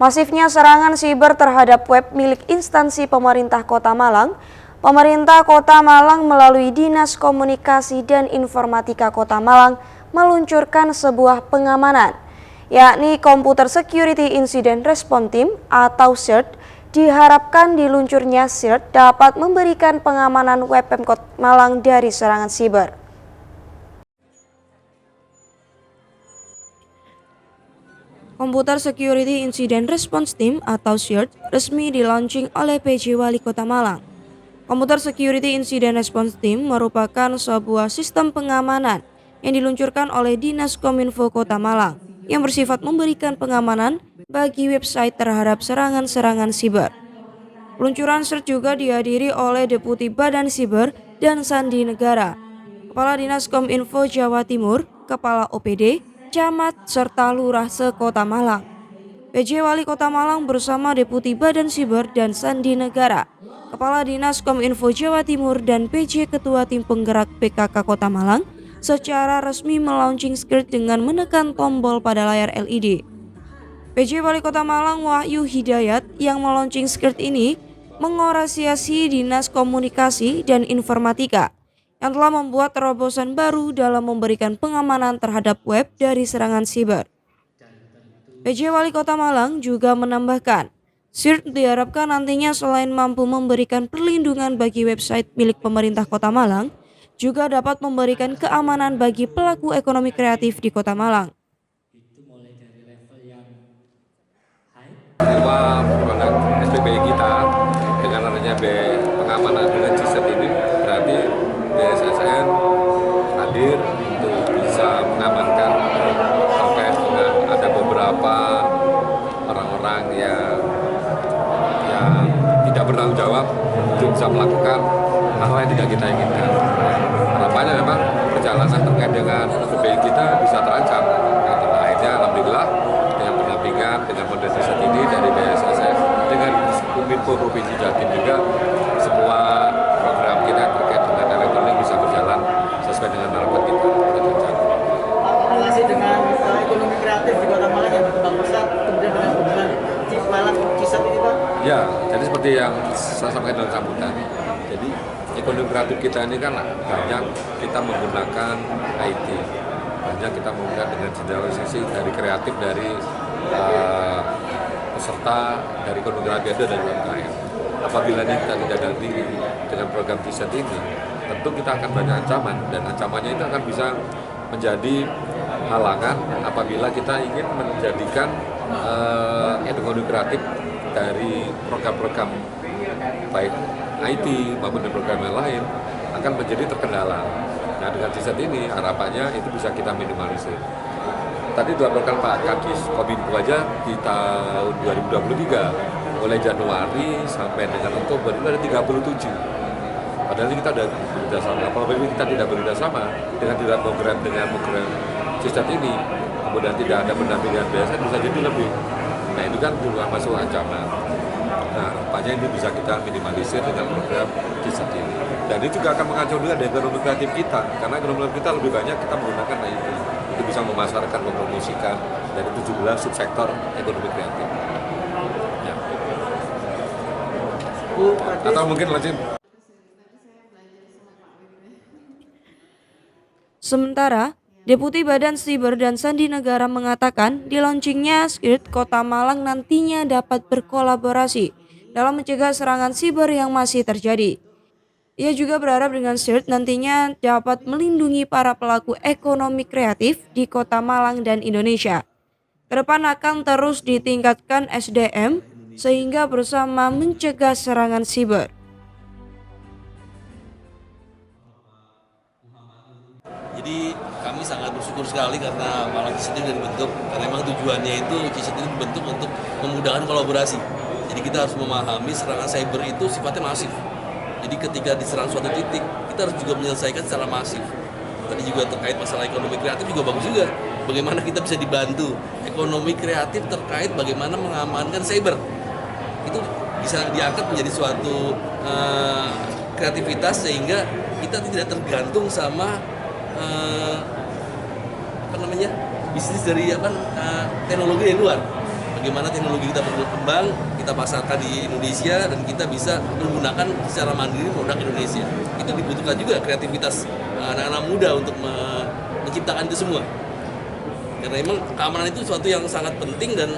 Masifnya serangan siber terhadap web milik instansi pemerintah Kota Malang, pemerintah Kota Malang melalui Dinas Komunikasi dan Informatika Kota Malang meluncurkan sebuah pengamanan, yakni Computer Security Incident Response Team atau CSIRT. Diharapkan diluncurnya CSIRT dapat memberikan pengamanan web Pemkot Malang dari serangan siber. Computer Security Incident Response Team atau CSIRT resmi di-launching oleh PJ Wali Kota Malang. Computer Security Incident Response Team merupakan sebuah sistem pengamanan yang diluncurkan oleh Dinas Kominfo Kota Malang yang bersifat memberikan pengamanan bagi website terhadap serangan-serangan siber. Peluncuran CSIRT juga dihadiri oleh Deputi Badan Siber dan Sandi Negara, Kepala Dinas Kominfo Jawa Timur, Kepala OPD, Camat, serta Lurah se-Kota Malang. PJ Wali Kota Malang bersama Deputi Badan Siber dan Sandi Negara, Kepala Dinas Kominfo Jawa Timur dan PJ Ketua Tim Penggerak PKK Kota Malang secara resmi melaunching CSIRT dengan menekan tombol pada layar LED. PJ Wali Kota Malang Wahyu Hidayat yang melaunching CSIRT ini mengapresiasi Dinas Komunikasi dan Informatika yang telah membuat terobosan baru dalam memberikan pengamanan terhadap web dari serangan siber. PJ Wali Kota Malang juga menambahkan, CSIRT diharapkan nantinya selain mampu memberikan perlindungan bagi website milik pemerintah Kota Malang, juga dapat memberikan keamanan bagi pelaku ekonomi kreatif di Kota Malang. Semua produk SPBI kita dengan adanya pengamanan dengan CSIRT ini berarti BSSN hadir untuk bisa mengamankan terkait dengan ada beberapa orang-orang yang tidak bertanggung jawab untuk bisa melakukan hal yang tidak kita inginkan. Harapannya memang perjalanan terkait dengan SPBI kita bisa terancam. Nah, akhirnya alhamdulillah dengan pendampingan dengan model CSIRT ini dari BSSN dengan Kominfo Provinsi Jatim juga semua program kita terkait dengan elektronik bisa berjalan sesuai dengan harapan kita. Relasi dengan ekonomi kreatif di Kota Malang yang berkembang pesat, kemudian dengan hubungan Malang CSIRT ini Pak? Ya, jadi seperti yang saya sampaikan dalam sambutan. Jadi ekonomi kreatif kita ini kan banyak kita menggunakan IT, banyak kita menggunakan dengan digitalisasi dari kreatif dari peserta dari ekonomi kreatif dari UMKM. Apabila kita tidak ganti dengan program CSIRT ini, tentu kita akan banyak ancaman dan ancamannya itu akan bisa menjadi halangan apabila kita ingin menjadikan ekonomi kreatif dari program-program baik IT maupun program yang lain akan menjadi terkendala. Nah, dengan CSIRT ini harapannya itu bisa kita minimalisir. Tadi dilaporkan Pak Kadis Kominfo aja di tahun 2023 mulai Januari sampai dengan Oktober itu ada 37. Padahal kita sudah bekerjasama. Apabila kita tidak bekerjasama dengan program CSIRT ini, kemudian tidak ada pendampingan BSN bisa jadi lebih. Nah, itu kan juga masuk ancaman. Nah, harapannya ini bisa kita minimalisir dengan program CSIRT ini. Dan ini juga akan mengacau juga dari ekonomi kreatif kita, karena ekonomi kreatif kita lebih banyak kita menggunakan IT untuk bisa memasarkan, mempromosikan dari 17 subsektor ekonomi kreatif. Ya. Atau mungkin lanjut. Sementara, Deputi Badan Siber dan Sandi Negara mengatakan di launchingnya CSIRT Kota Malang nantinya dapat berkolaborasi dalam mencegah serangan siber yang masih terjadi. Ia juga berharap dengan CSIRT nantinya dapat melindungi para pelaku ekonomi kreatif di Kota Malang dan Indonesia. Kedepan akan terus ditingkatkan SDM sehingga bersama mencegah serangan siber. Jadi kami sangat bersyukur sekali karena Malang CSIRT ini dibentuk, karena memang tujuannya itu CSIRT ini dibentuk untuk memudahkan kolaborasi. Jadi kita harus memahami serangan cyber itu sifatnya masif. Jadi ketika diserang suatu titik, kita harus juga menyelesaikan secara masif. Tadi juga terkait masalah ekonomi kreatif juga bagus juga. Bagaimana kita bisa dibantu ekonomi kreatif terkait bagaimana mengamankan cyber. Itu bisa diangkat menjadi suatu kreativitas sehingga kita tidak tergantung sama bisnis dari teknologi dari luar. bagaimana teknologi kita berkembang, kita pasarkan di Indonesia dan kita bisa menggunakan secara mandiri produk Indonesia. Itu dibutuhkan juga kreativitas anak-anak muda untuk menciptakan itu semua. Karena memang keamanan itu sesuatu yang sangat penting dan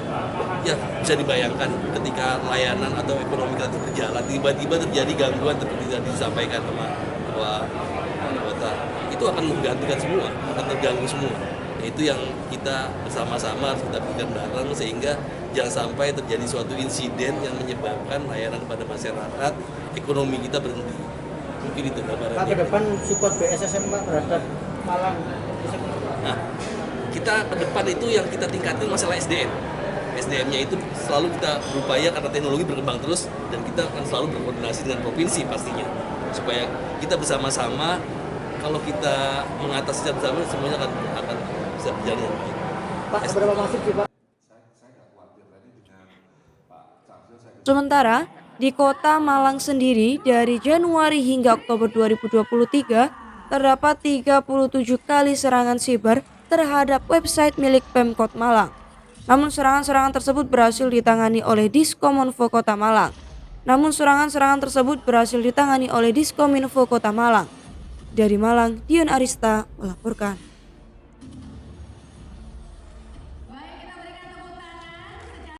ya bisa dibayangkan ketika layanan atau ekonomi kita berjalan tiba-tiba terjadi gangguan seperti tadi disampaikan sama anggota, itu akan menggantikan semua, akan terganggu semua. Itu yang kita bersama-sama harus kita pikirkan bareng sehingga jangan sampai terjadi suatu insiden yang menyebabkan layanan kepada masyarakat, ekonomi kita berhenti. Mungkin itu gambarannya. Pak, ke depan support BSSM Pak terhadap Malang. Nah, kita ke depan itu yang kita tingkatin masalah SDM. SDM-nya itu selalu kita berupaya karena teknologi berkembang terus dan kita akan selalu berkoordinasi dengan provinsi pastinya supaya kita bersama-sama, kalau kita mengatasi secara bersama semuanya akan bisa berjalan dengan baik. Pak, seberapa masif sih Pak? Sementara di kota Malang sendiri dari Januari hingga Oktober 2023 terdapat 37 kali serangan siber terhadap website milik Pemkot Malang. Namun serangan-serangan tersebut berhasil ditangani oleh Diskominfo Kota Malang. Dari Malang, Dion Arista melaporkan.